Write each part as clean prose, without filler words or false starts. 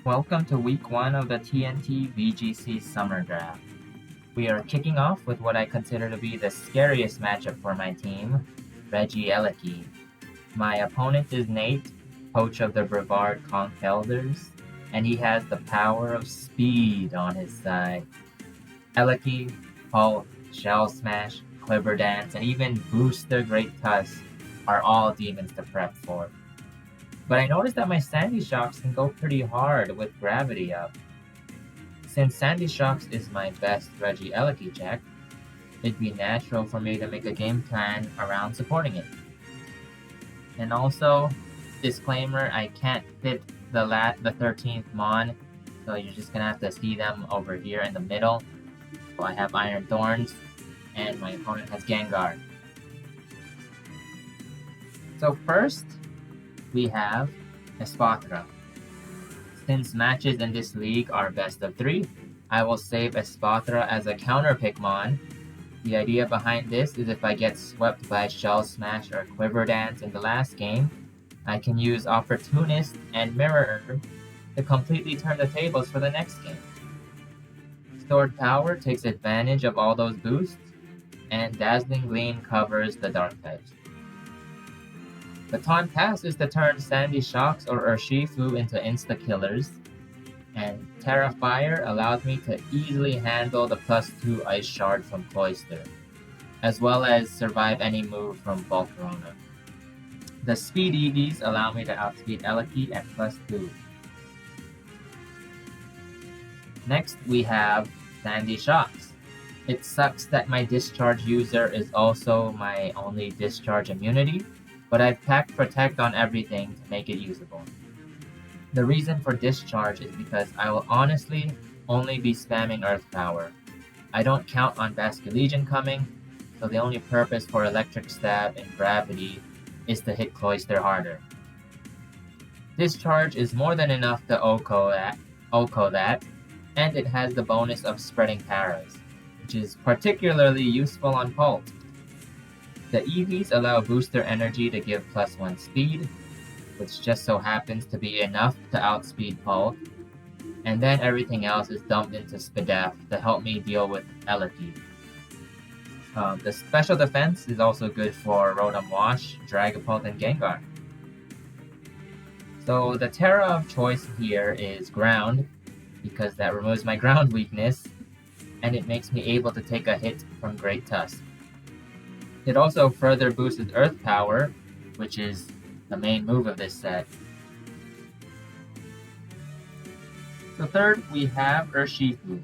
Welcome to week 1 of the TNT VGC Summer Draft. We are kicking off with what I consider to be the scariest matchup for my team, Regieleki. My opponent is Nate, coach of the Brevard Conch Elders, and he has the power of speed on his side. Eleki, Pulp, Shell Smash, Quiver Dance, and even Booster Great Tusk are all demons to prep for. But I noticed that my Sandy Shocks can go pretty hard with gravity up. Since Sandy Shocks is my best Regieleki deck, it'd be natural for me to make a game plan around supporting it. And also, disclaimer, I can't fit the 13th Mon, so you're just gonna have to see them over here in the middle. So I have Iron Thorns, and my opponent has Gengar. So first, we have Espathra. Since matches in this league are best of 3, I will save Espathra as a counter Pikmon. The idea behind this is if I get swept by Shell Smash or Quiver Dance in the last game, I can use Opportunist and Mirror Herb to completely turn the tables for the next game. Stored Power takes advantage of all those boosts, and Dazzling Gleam covers the Dark types. Baton Pass is to turn Sandy Shocks or Urshifu into insta-killers, and Terra Fire allows me to easily handle the +2 Ice Shard from Cloyster, as well as survive any move from Volcarona. The Speed EVs allow me to outspeed Eleki at +2. Next, we have Sandy Shocks. It sucks that my Discharge user is also my only Discharge immunity, but I've packed Protect on everything to make it usable. The reason for Discharge is because I will honestly only be spamming Earth Power. I don't count on Basculegion coming, so the only purpose for Electric Stab and Gravity is to hit Cloyster harder. Discharge is more than enough to OHKO that, and it has the bonus of spreading paras, which is particularly useful on Pult. The EVs allow booster energy to give +1 speed, which just so happens to be enough to outspeed Pult, and then everything else is dumped into Spadef to help me deal with Eleki. The special defense is also good for Rotom Wash, Dragapult, and Gengar. So the Terra of choice here is Ground, because that removes my ground weakness, and it makes me able to take a hit from Great Tusk. It also further boosts Earth Power, which is the main move of this set. So third, we have Urshifu.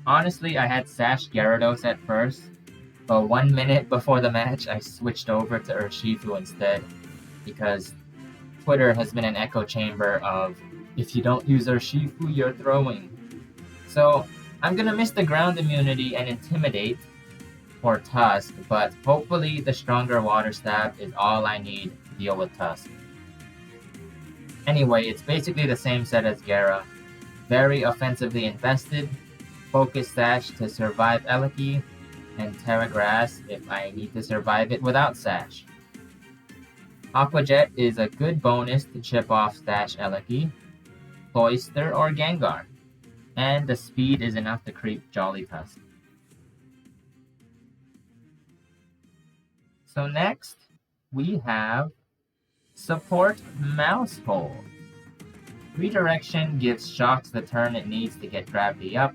Honestly, I had Sash Gyarados at first, but 1 minute before the match, I switched over to Urshifu instead, because Twitter has been an echo chamber of, if you don't use Urshifu, you're throwing. So I'm gonna miss the ground immunity and Intimidate for Tusk, but hopefully the stronger Water Stab is all I need to deal with Tusk. Anyway, it's basically the same set as Gara. Very offensively invested, Focus Sash to survive Eleki, and Terra Grass if I need to survive it without Sash. Aqua Jet is a good bonus to chip off Sash Eleki, Cloyster, or Gengar, and the speed is enough to creep Jolly Tusk. So next, we have Support Mousehole. Redirection gives Shocks the turn it needs to get gravity up.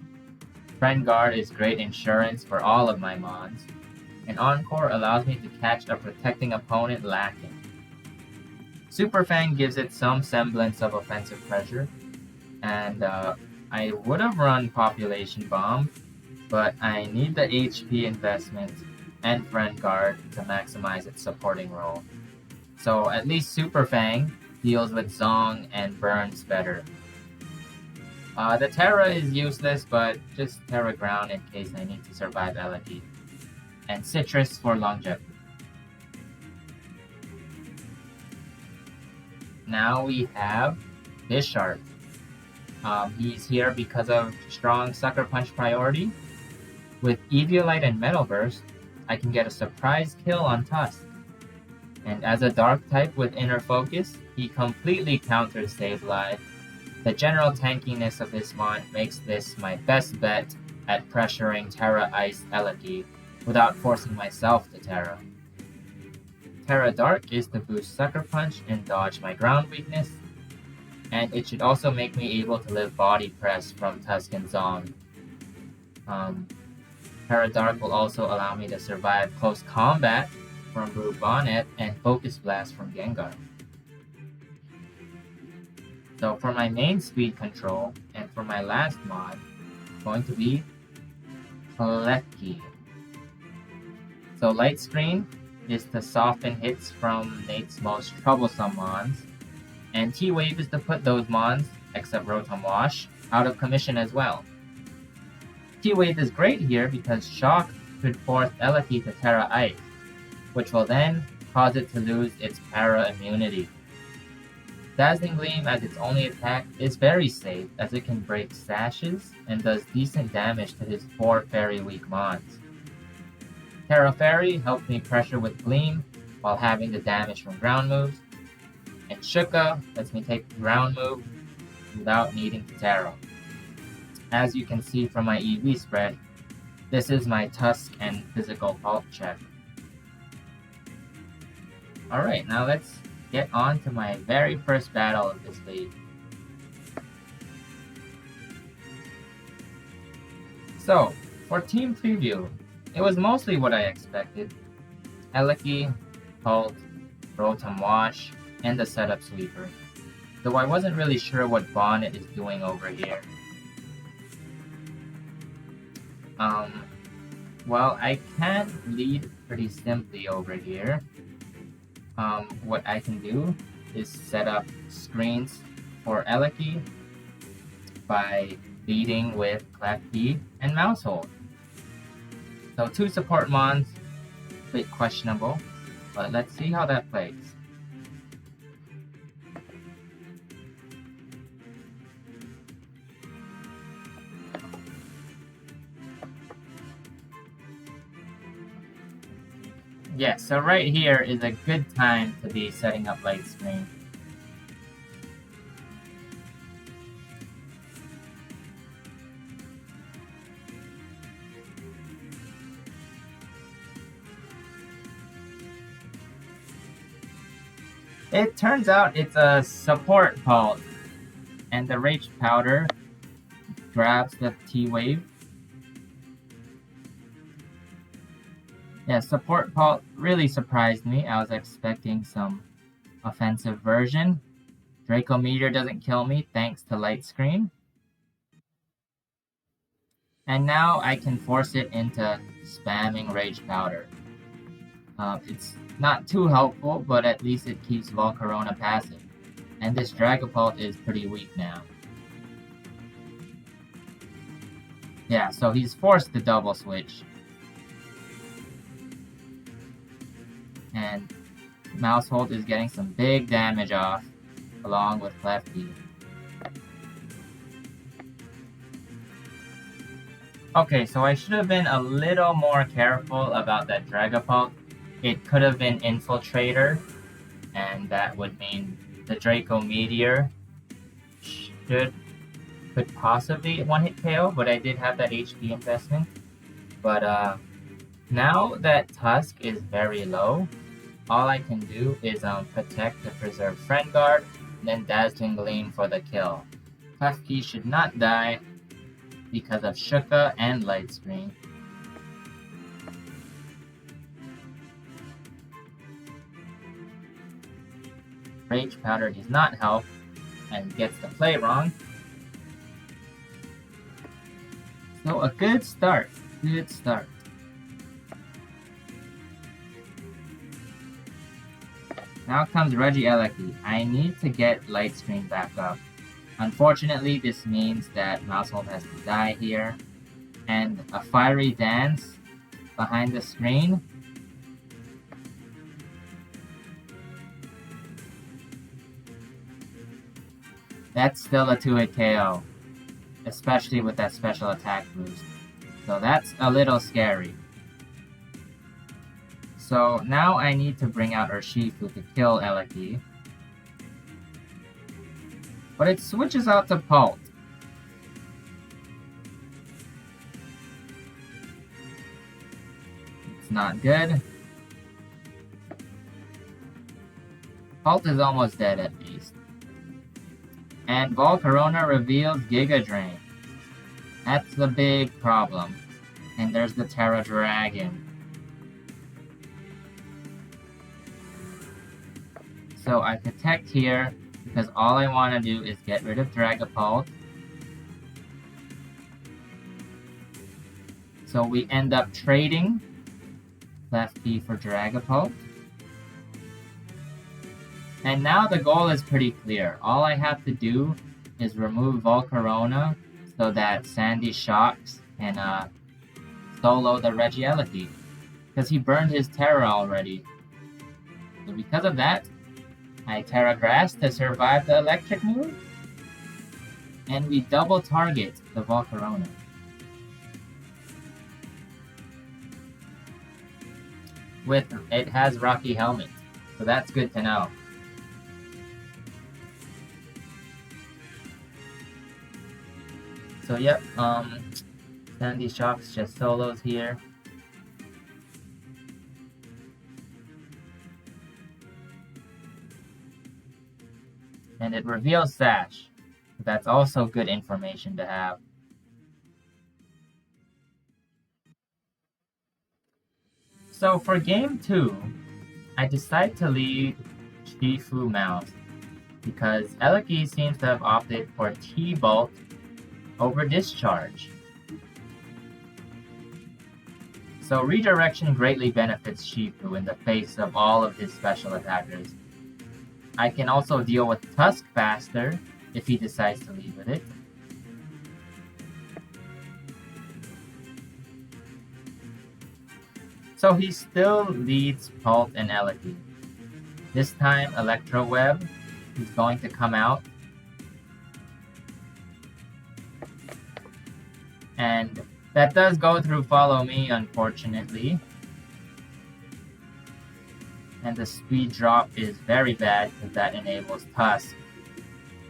Friend Guard is great insurance for all of my Mons, and Encore allows me to catch a protecting opponent lacking. Super Fang gives it some semblance of offensive pressure, and I would have run Population Bomb, but I need the HP investment and Friend Guard to maximize its supporting role. So at least Super Fang deals with Zong and burns better. The Terra is useless, but just Terra Ground in case I need to survive Eleki. And Citrus for longevity. Now we have Bisharp. He's here because of strong Sucker Punch priority. With Eviolite and Metal Burst, I can get a surprise kill on Tusk. And as a Dark type with Inner Focus, he completely counters Save Life, The general tankiness of this mon makes this my best bet at pressuring Terra Ice Eleki without forcing myself to Terra. Terra Dark is to boost Sucker Punch and dodge my ground weakness, and it should also make me able to live Body Press from Tusk and Zong. Terra Dark will also allow me to survive close combat from Brute Bonnet and Focus Blast from Gengar. So for my main speed control, and for my last mod, it's going to be Klefki. So Light Screen is to soften hits from Nate's most troublesome mons, and T-Wave is to put those mons, except Rotom Wash, out of commission as well. T-Wave is great here because Shock could force Eleki to Terra Ice, which will then cause it to lose its Para immunity. Dazzling Gleam as its only attack is very safe as it can break sashes and does decent damage to his 4 Fairy weak mons. Terra Fairy helps me pressure with Gleam while having the damage from ground moves, and Shuka lets me take the ground move without needing to Terra. As you can see from my EV spread, this is my Tusk and physical pulp check. Alright, now let's get on to my very first battle of this league. So, for team preview, it was mostly what I expected. Eleki, Pult, Rotom Wash, and the setup sweeper. Though I wasn't really sure what Bonnet is doing over here. Well, I can lead pretty simply over here. What I can do is set up screens for Eleki by leading with Klefki and Mousehold. So 2 support mons, a bit questionable, but let's see how that plays. Yeah, so right here is a good time to be setting up Light Screen. It turns out it's a support Pult, and the Rage Powder grabs the T-Wave. Yeah, support Pult really surprised me. I was expecting some offensive version. Draco Meteor doesn't kill me thanks to Light Screen. And now I can force it into spamming Rage Powder. It's not too helpful, but at least it keeps Volcarona passive. And this Dragapult is pretty weak now. Yeah, so he's forced to double switch. And Mousehold is getting some big damage off, along with Klefki. Okay, so I should have been a little more careful about that Dragapult. It could have been Infiltrator, and that would mean the Draco Meteor could possibly one-hit KO, but I did have that HP investment. But now that Tusk is very low, all I can do is protect to preserve Friend Guard, and then Dazzling Gleam for the kill. Klefki should not die because of Shuka and Light Screen. Rage Powder does not help and gets the play wrong. So a good start. Good start. Now comes Regieleki. I need to get Light Screen back up. Unfortunately, this means that Mousehold has to die here. And a Fiery Dance behind the screen. That's still a 2-hit KO. Especially with that special attack boost. So that's a little scary. So now I need to bring out Urshifu to kill Eleki. but it switches out to Pult. It's not good. Pult is almost dead at least. And Volcarona reveals Giga Drain. That's the big problem. And there's the Terra Dragon. So I protect here because all I want to do is get rid of Dragapult. So we end up trading Klefki for Dragapult. And now the goal is pretty clear. All I have to do is remove Volcarona so that Sandy Shocks can solo the Regieleki. Because he burned his Terra already. So because of that, I Terra Grass to survive the electric move. And we double target the Volcarona. It has Rocky Helmet, so that's good to know. So yep, Sandy Shocks just solos here. And it reveals Sash. That's also good information to have. So for game 2, I decide to lead Shifu Mouse because Eleki seems to have opted for T-Bolt over Discharge. So redirection greatly benefits Shifu in the face of all of his special attackers. I can also deal with Tusk faster if he decides to lead with it. So he still leads Pult and Eleki. This time Electro Web is going to come out. And that does go through Follow Me, unfortunately. And the speed drop is very bad because that enables Tusk.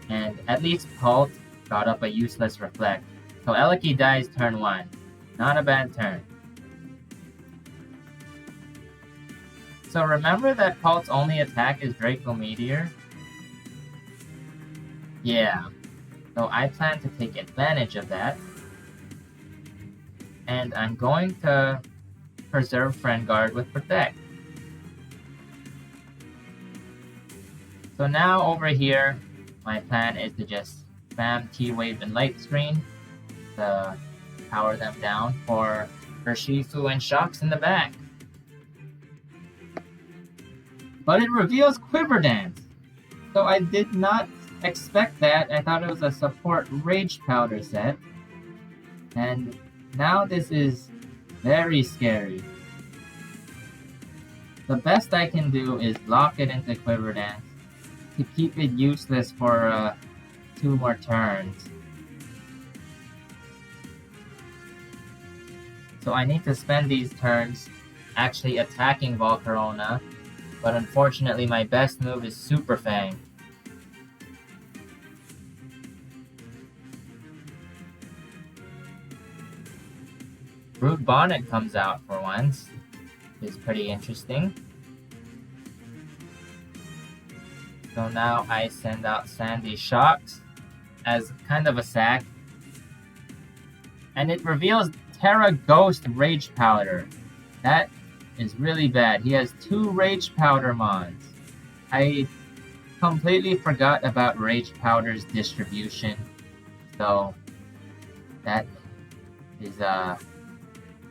And at least Pult got up a useless Reflect. So Eleki dies turn 1. Not a bad turn. So remember that Pult's only attack is Draco Meteor? Yeah. So I plan to take advantage of that. And I'm going to preserve Friend Guard with Protect. So now over here, my plan is to just spam T-Wave and Light Screen to power them down for Shifu and Shocks in the back. But it reveals Quiver Dance. So I did not expect that. I thought it was a support Rage Powder set. And now this is very scary. The best I can do is lock it into Quiver Dance to keep it useless for 2 more turns. So I need to spend these turns actually attacking Volcarona, but unfortunately my best move is Super Fang. Brood Bonnet comes out for once. It's pretty interesting. So now I send out Sandy Shocks as kind of a sack. And it reveals Terra Ghost Rage Powder. That is really bad. He has 2 Rage Powder mons. I completely forgot about Rage Powder's distribution. So that is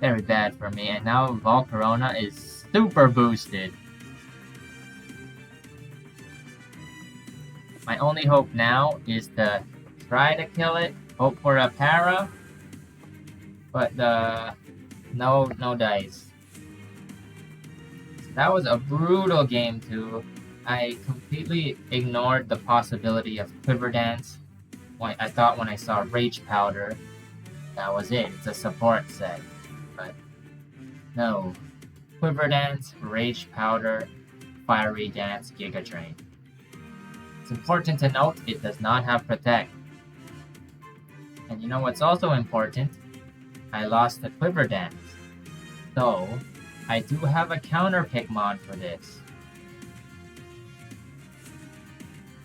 very bad for me. And now Volcarona is super boosted. My only hope now is to try to kill it, hope for a para, but no dice. So that was a brutal game 2. I completely ignored the possibility of Quiver Dance. I thought when I saw Rage Powder, that was it. It's a support set. But no. Quiver Dance, Rage Powder, Fiery Dance, Giga Drain. It's important to note it does not have Protect. And you know what's also important? I lost the Quiver Dance. So, I do have a counter pick mod for this.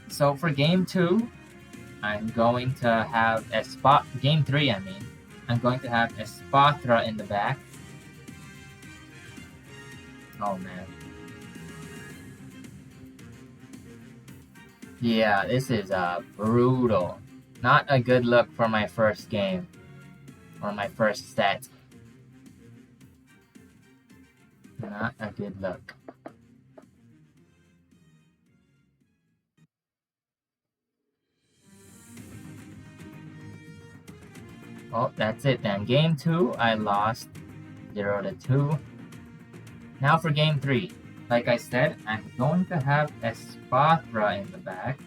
So for game 2, I'm going to have game 3 I mean, I'm going to have Espathra in the back. Oh man. Yeah, this is brutal. Not a good look for my first game. Or my first set. Not a good look. Oh, that's it then. Game 2, I lost 0-2. Now for game 3. Like I said, I'm going to have Espathra in the back.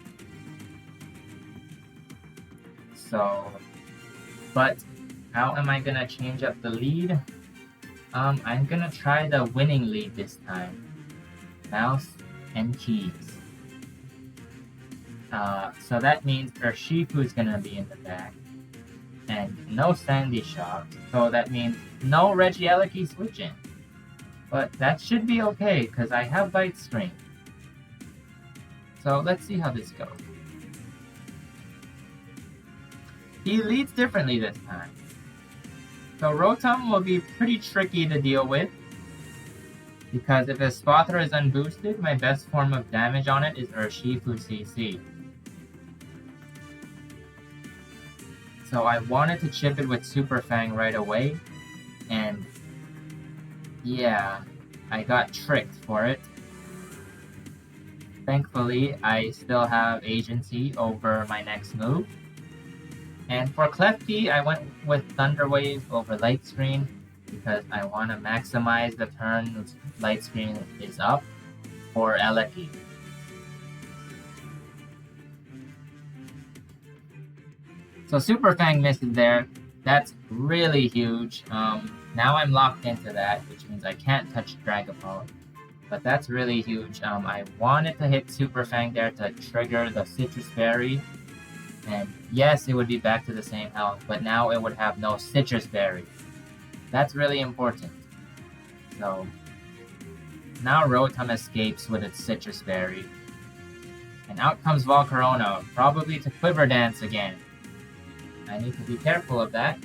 So, but how am I gonna change up the lead? I'm gonna try the winning lead this time. Mouse and keys. So that means Urshifu is gonna be in the back. And no Sandy Shock. So that means no Regieleki switching. But that should be okay, because I have Bite String. So let's see how this goes. He leads differently this time. So Rotom will be pretty tricky to deal with. Because if Espathra is unboosted, my best form of damage on it is Urshifu CC. So I wanted to chip it with Super Fang right away. And yeah, I got tricked for it. Thankfully, I still have agency over my next move. And for Klefki, I went with Thunder Wave over Light Screen because I want to maximize the turns Light Screen is up for Eleki. So Super Fang misses there. That's really huge. Now I'm locked into that, which means I can't touch Dragapult. But that's really huge. I wanted to hit Super Fang there to trigger the Citrus Berry. And yes, it would be back to the same health, but now it would have no Citrus Berry. That's really important. So now Rotom escapes with its Citrus Berry. And out comes Volcarona, probably to Quiver Dance again. I need to be careful of that.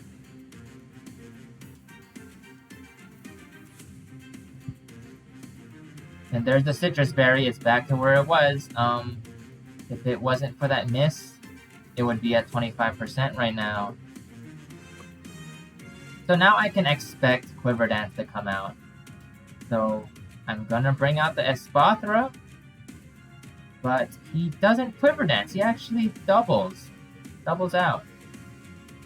And there's the Citrus Berry, it's back to where it was. If it wasn't for that miss, it would be at 25% right now. So now I can expect Quiver Dance to come out. So I'm gonna bring out the Espathra, but he doesn't Quiver Dance, he actually doubles out.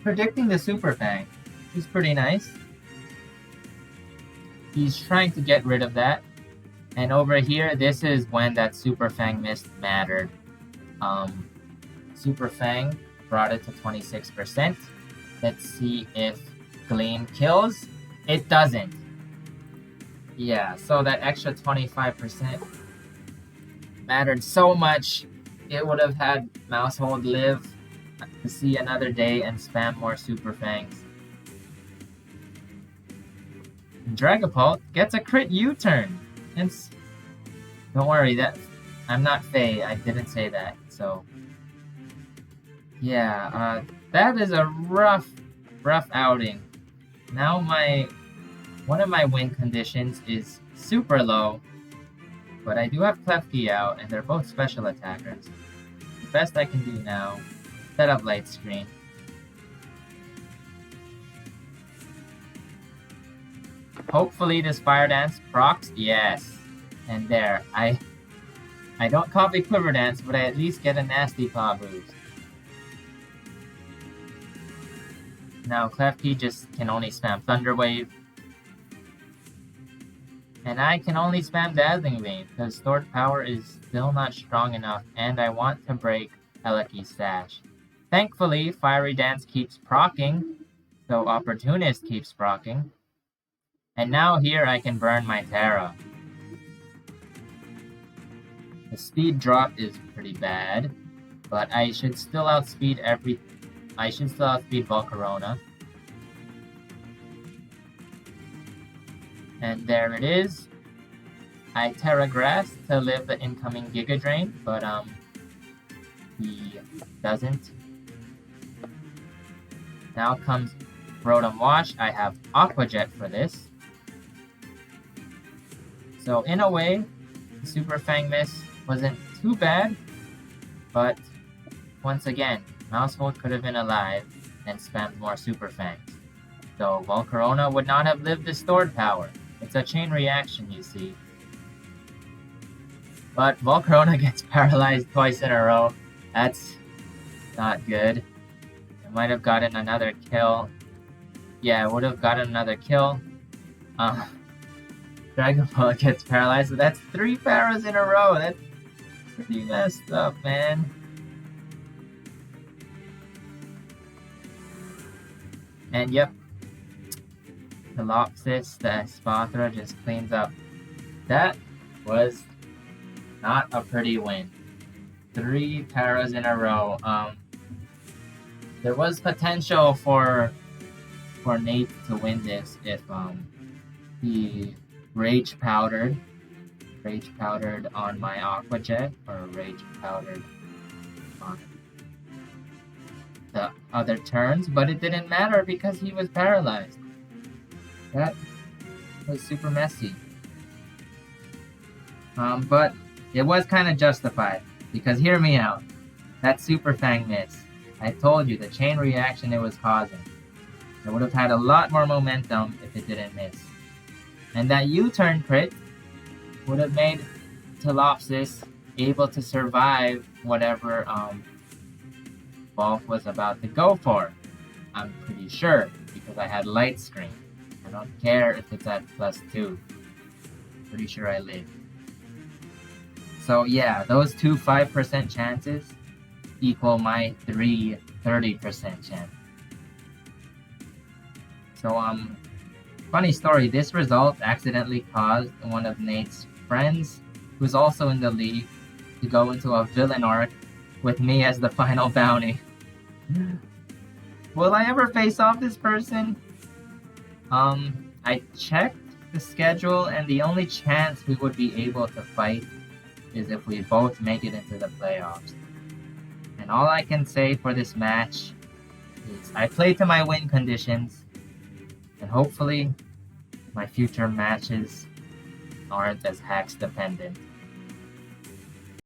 Predicting the Super Fang is pretty nice. He's trying to get rid of that. And over here, this is when that Super Fang miss mattered. Super Fang brought it to 26%. Let's see if Gleam kills. It doesn't. Yeah, so that extra 25% mattered so much. It would have had Mousehold live to see another day and spam more Super Fangs. Dragapult gets a crit U-turn. Don't worry, I'm not Faye. I didn't say that. So yeah, that is a rough outing. Now one of my win conditions is super low, but I do have Klefki out, and they're both special attackers. The best I can do now, set up Light Screen. Hopefully this Fire Dance procs. Yes. And there, I don't copy Quiver Dance, but I at least get a nasty Paw boost. Now Klefki just can only spam Thunder Wave. And I can only spam Dazzling Gleam because Stored Power is still not strong enough, and I want to break Eleki's stash. Thankfully, Fiery Dance keeps proccing, so Opportunist keeps proccing. And now here I can burn my Terra. The speed drop is pretty bad. But I should still outspeed Volcarona. And there it is. I Terra Grass to live the incoming Giga Drain, but he doesn't. Now comes Rotom Wash. I have Aqua Jet for this. So in a way, the Super Fang miss wasn't too bad, but once again, Mousehold could have been alive and spammed more Super Fangs. So Volcarona would not have lived the stored power. It's a chain reaction, you see. But Volcarona gets paralyzed twice in a row. That's not good. It might have gotten another kill. Yeah, it would have gotten another kill. Dragapult gets paralyzed, so that's 3 paras in a row. That's pretty messed up, man. And yep, Pelopsis, the Espathra just cleans up. That was not a pretty win. 3 paras in a row. There was potential for Nate to win this if he Rage powdered on my Aqua Jet, or Rage powdered on the other turns, but it didn't matter because he was paralyzed. That was super messy. But it was kind of justified, because hear me out. That Super Fang miss, I told you the chain reaction it was causing. It would have had a lot more momentum if it didn't miss. And that U-turn crit would have made Telopsis able to survive whatever Wolf was about to go for. I'm pretty sure, because I had Light Screen. I don't care if it's at +2. Pretty sure I live. So yeah, those 2 5% chances equal my 3 30% chance. So funny story, this result accidentally caused one of Nate's friends, who's also in the league, to go into a villain arc with me as the final bounty. Will I ever face off this person? I checked the schedule, and the only chance we would be able to fight is if we both make it into the playoffs. And all I can say for this match is I play to my win conditions, and hopefully my future matches aren't as hacks dependent.